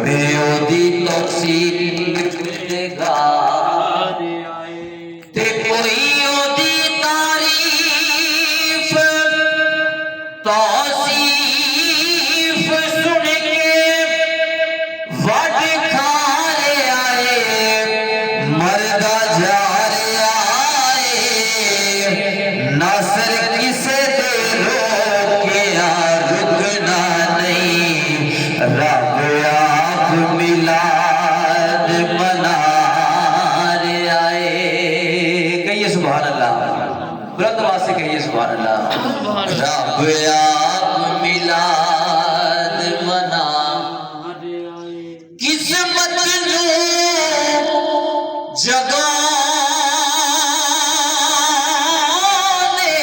دی تفصیل گار تے کوئی دی تعریف توصیف سن کے وڈ کھارے آئے مردہ جارے آئے ناصر کسے دے روکیا رکنا نہیں رب آپ ملاد منا رے آئے کہیے سبحان اللہ بلند آواز سے کہیے سبحان اللہ رب آپ ملاد منا رے آئے قسمت نو جگانے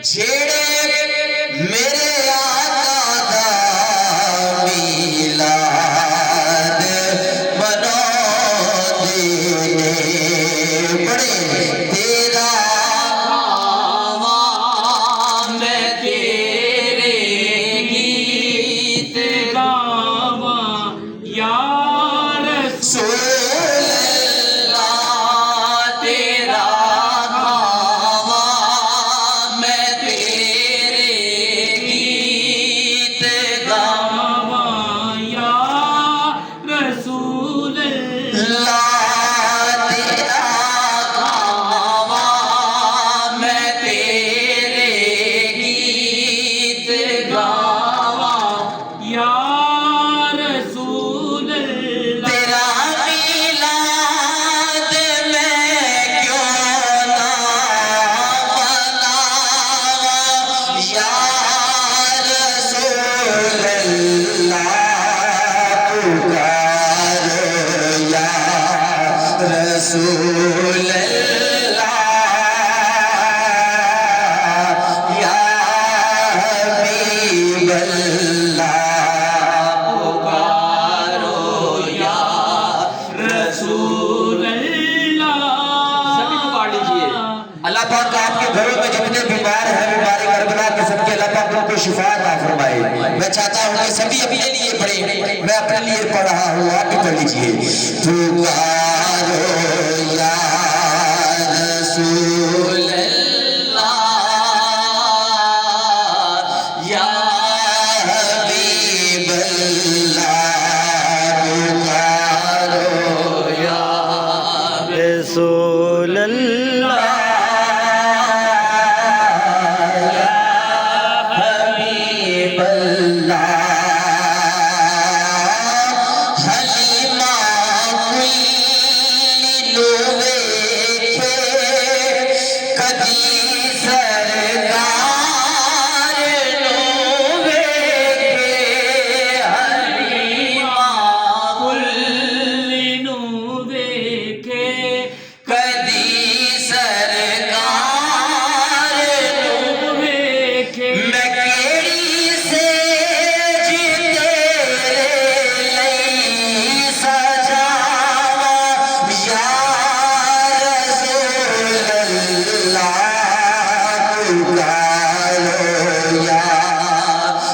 جیڑے میرے آقا دا میلاد منا دے بڑے تیرا گاواں میں تیرے گیت گاواں یا رسول رسول اللہ یا حبیب اللہ پکارو یا رسول اللہ سبھی پکار لیجئے اللہ پاک آپ کے گھروں میں جتنے بیمار ہیں بیماری کربلا کے سب کے اللہ پاک کو شفا عطا فرمائے میں چاہتا ہوں کہ سبھی اپنے لیے پڑھیں میں اپنے لیے پڑھ رہا ہوں آپ بھی پڑھ لیجئے پکارو یا رسول اللہ یا حبیب اللہ پکارو یا رسول اللہ یا حبیب اللہ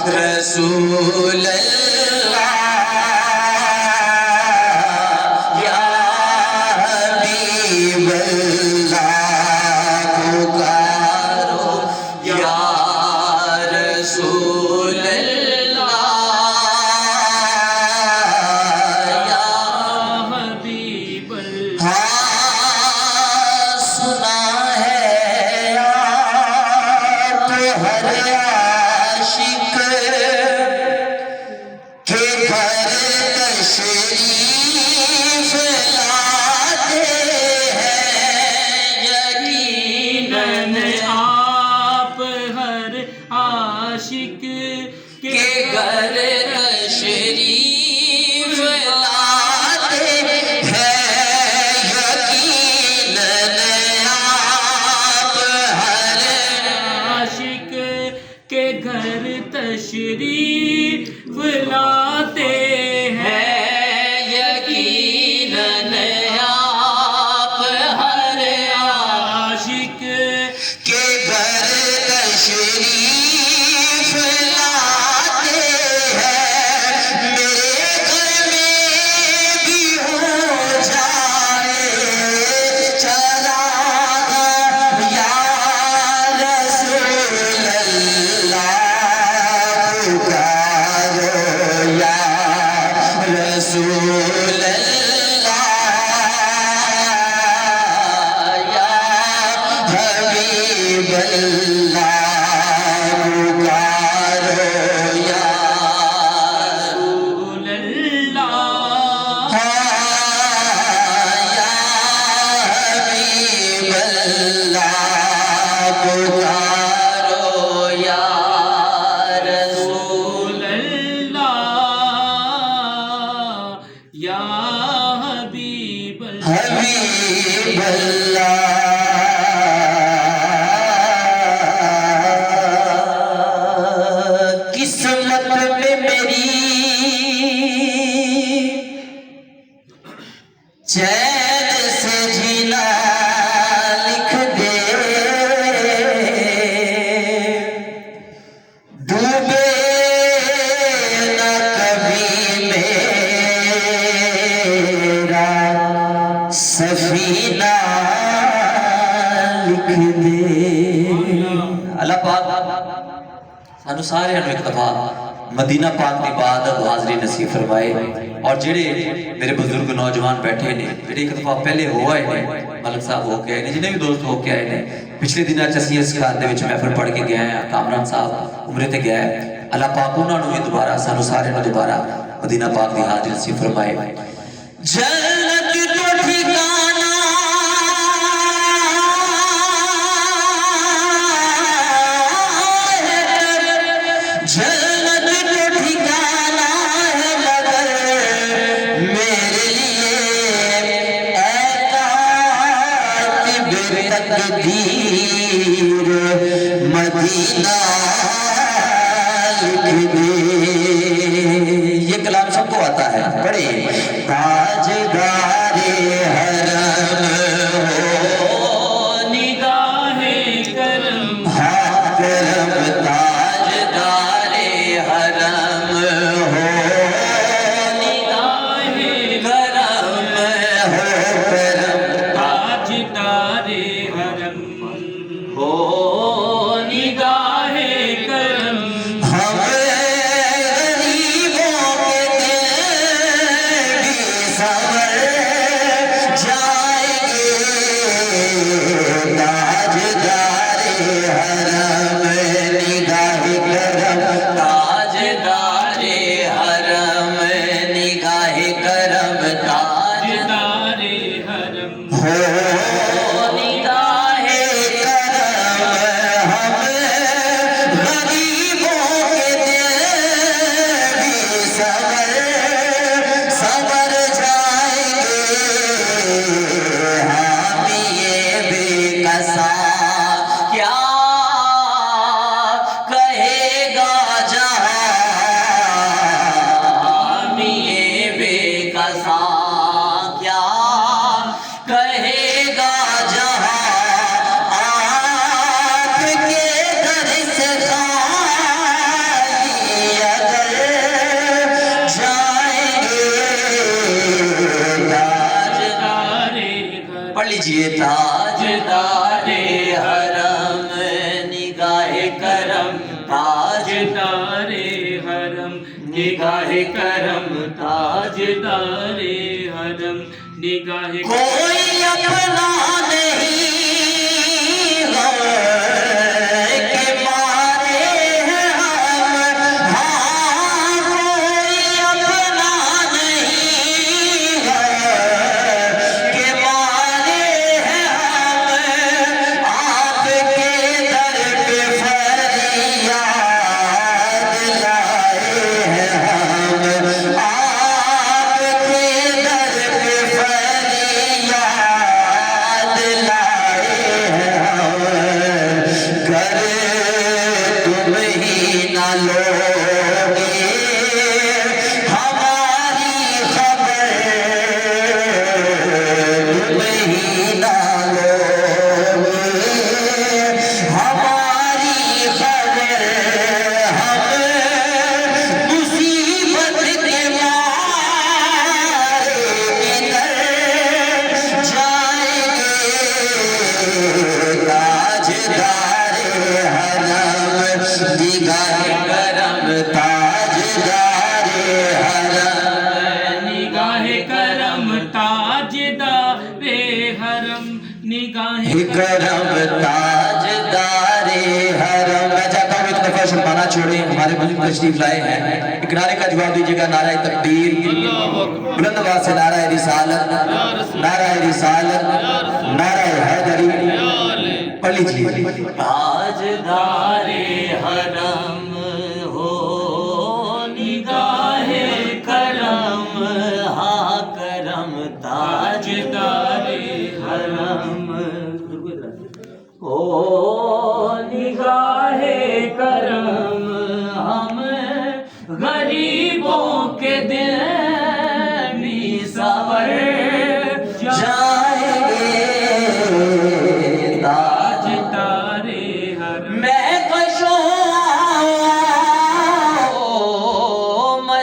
رسول اللہ یا حبیب اللہ پکارو یا رسول اللہ یا حبیب اللہ سنا ہے آپ ہر عاشق تشریف لاتے ہیں یقیناً آپ ہر عاشق کے گھر تشریف لاتے ہیں یقیناً آپ ہر عاشق کے گھر تشریف لاتے ہیں یقیناً آپ ہر عاشق کے گھر تشریف لاتے ہیں قسمت میں میری چین سے جینا لکھ دے، ڈوبے نہ کبھی میرا سفینہ لکھ دے۔ اللہ پاک سانو سارے ایک دفعہ مدینہ پاک کی عبادت حاضری نصیب فرمائے، اور جڑے میرے بزرگ نوجوان بیٹھے نے جڑے ایک دفعہ پہلے ہو آئے نے، ملک صاحب ہو کے آئے نے، جنہیں بھی دوست ہو کے آئے نے، پچھلے دن اسی اس گھر دے وچ محفل پڑھ کے گیا ہے، کامران صاحب عمرے تے گیا ہے، اللہ پاک انہاں نوں بھی دوبارہ سانو سارے نوں دوبارہ مدینہ پاک دی حاضری نصیب فرمائے۔ جنت تو ٹھکانہ تقدیر مدینہ لکھ دے۔ یہ کلام سب کو آتا ہے، پڑھے۔ تاجدار حرم ہو نگاہ کرم، ہاں کرم تاجدار حرم ہو نگاہ کرم، ہو کرم تاجدار ہو نگاہ کرم، ہم غریبوں کے دل بھی سنور جائیں گے، تاجدار حرم نگاہ کرم، تاجدار حرم نگاہ کرم، تاجدار حرم ہو تاجدار حرم نگاہ کرم، تاجدار حرم نگاہ کرم، تاجدار حرم نگاہ کرم۔ کوئی اپنا نہیں کے مارے ہیں ہم، ہاں کوئی اپنا نہیں کے مارے ہیں ہم، آپ کے در پہ فریاد لائے ہیں ہم، آپ کے در پہ فریاد لائے ہیں ہم، گر تم ہی نہ لوگے ہماری خبر، تم ہی نہ لوگے ہماری خبر، ہم مصیبت کے مارے کدھر جائیں گے، تاجدار حرم نگاہ کرم، تاجدار حرم نگاہ کرم، تاجدار حرم نگاہ کرم، تاجدار حرم۔ میں چاہتا ہوں ایک دفعہ شرمانا چھوڑیں، ہمارے بزرگ تشریف لائے ہیں، ایک نعرے کا جواب دیجیے گا، نعرہ تکبیر، بلند آواز سے نعرہ رسالت، نعرہ رسالت، نعرہ حیدری، پڑھ لیجیے۔ تاجدار حرم ہو نگاہ کرم، ہاں کرم تاجدار حرم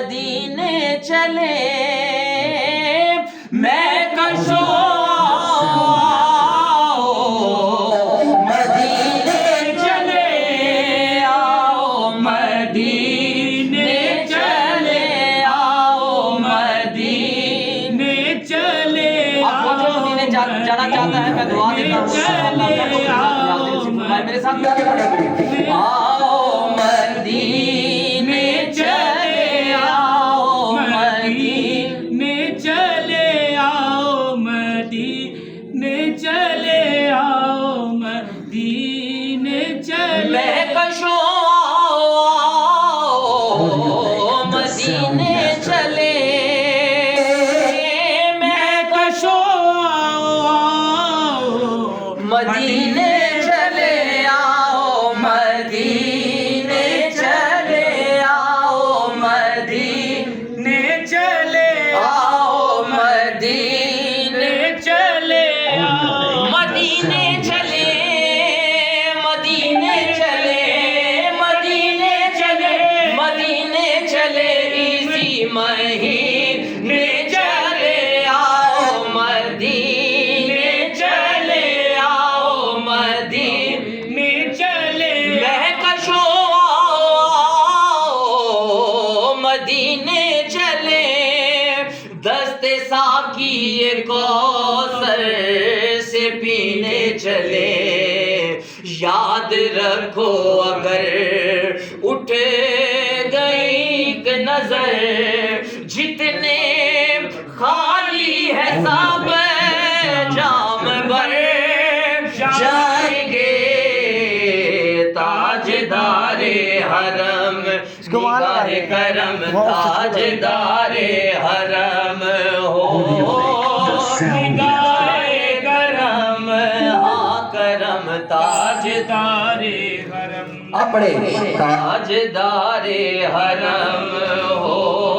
مدینے چلے میں کشو مدینے چلے آؤ مدینے چلے آؤ مدینے چلے اب وہ جو مدینے جانا چاہتا ہے میں دعا دیتا ہوں میرے ساتھ آؤ مدینے چلے آؤ مدینے چلے آؤ مدینے چلے آؤ مدینے چلے میں کشو مدینے چلے میں کشو مدینے چلے آؤ مدینے چلے آؤ مدینے چلے آؤ مدینے چلے آؤ مدینے چلے مدینے چلے مدینے چلے مدینے چلے اسی مہینے چلے آؤ مدینے چلے آؤ مدینے چلے میں کشو مدینے چلے دست ساقی کوثر سے پینے چلے یاد رکھو اگر اٹھ گئی ایک نظر جتنے خالی ہے سب جام بھر جائیں گے تاجدار حرم نگاہ کرم تاجدار حرم ہو نگاہ کرم ہاں کرم تاجدار حرم اپنے تاجدار حرم ہو